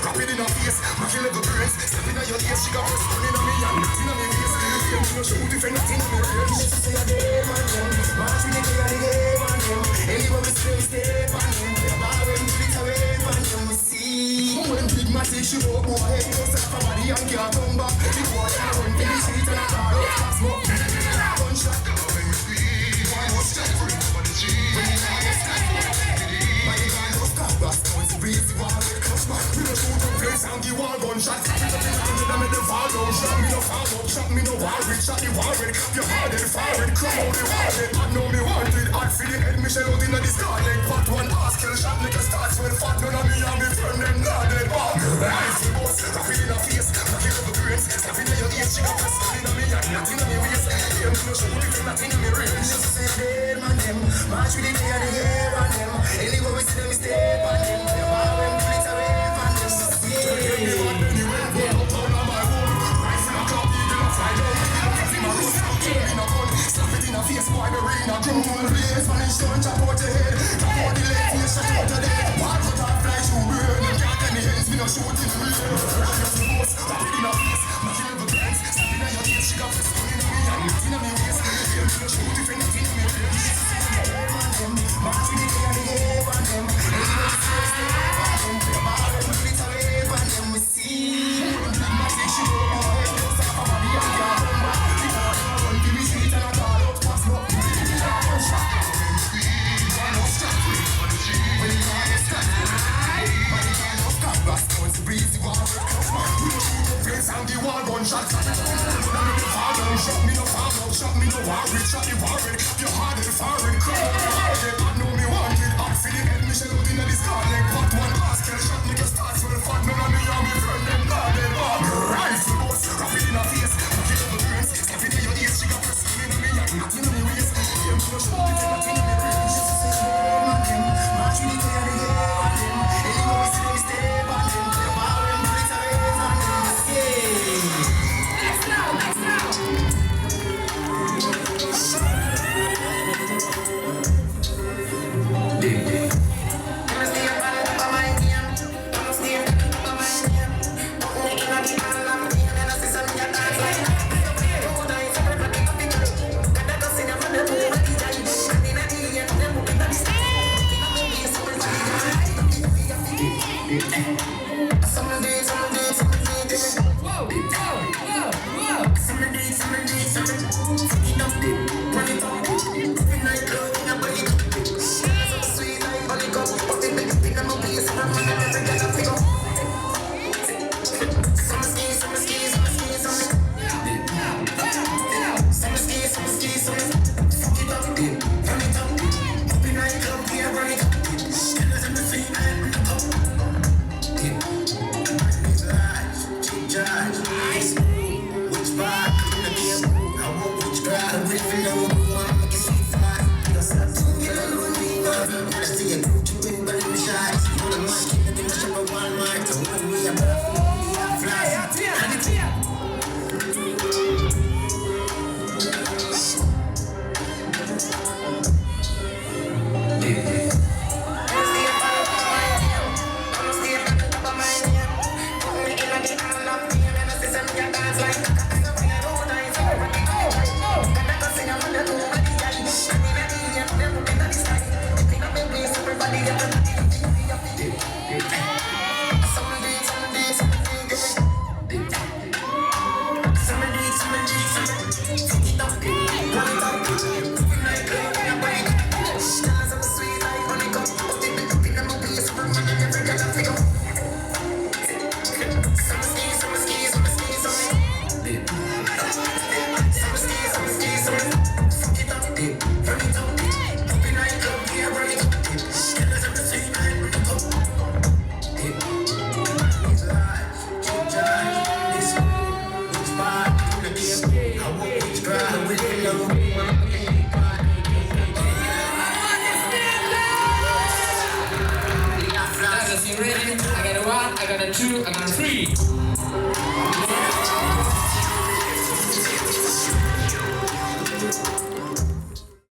Rapid in her face, my kill level brains. Stepping on your ears, she got first one in on me and nothing on me waist. You know she would defend nothing on me range. She say a day man them, march with the day and the game on them. Anywhere we stay on them. We are barring to it away on them. We see when big massive she walk go ahead, no stop her body and can't come back. The boy can't run to the street and a car out fast smoke. Gunshot, when we speed, one more step for it over the street. When you can't stop, my guy no stop. Last now it's breezy, wall with clutch back. We don't shoot up place and give one gunshot. Me the fall down, shot me no fall up, shot me no wall with, shot the wall with. Your heart and fire it, come out the wall it. I know me wanted, hard for the head, me shell out in the scarlet. Pot one ass, kill shot, nigga starts when fat. None of me and me friend them not dead. Rifle bust, rapid in her face, rocky over brains. Snapping in your ears, she got press in on me and nothing on me waist. Hear me no show, if nothing on me range. Just say dead man them, march with the day and the hair on them. Anywhere we see them, we stay on them. They are when we flit away from them. Slap it in her face, boy, the rain a come to the place. Spanish don't chop out your head, chop out the leg, face shut out your dead. Walk out and fly through burn, you can't tell me hands, me no shoot in the rear. I'm just the boss, rap it in her face, knocking up the plans. Slap it in your face, she got first one in me and nothing on me waist. Hear me no shoot if anything on me range. March with the day and the game on them. Anywhere we stay on them. We're about to flit away on them, we see. My say she go ahead, no stop her body and can't come back. Gunshot, shot me no fall out, shot me no warrant, shot the warrant. Your heart is foreign, come on, I know me wanted. I'm feeling head, me shell out in the scarlet. Pot one ass, kill shot, nigga starts for the fun. None of me and me friend them guarded. Rifle bust, rapid in her face, rocky over brains. Stepping in your ears, she got press in on me and nothing on me waist. Hear me no show, if nothing on me range. She say, hey man them, march with the day and the game on them. Anywhere we see them, stay on them. They're barring to it away from them. You ready? I got a 1, I got a 2, I got a 3.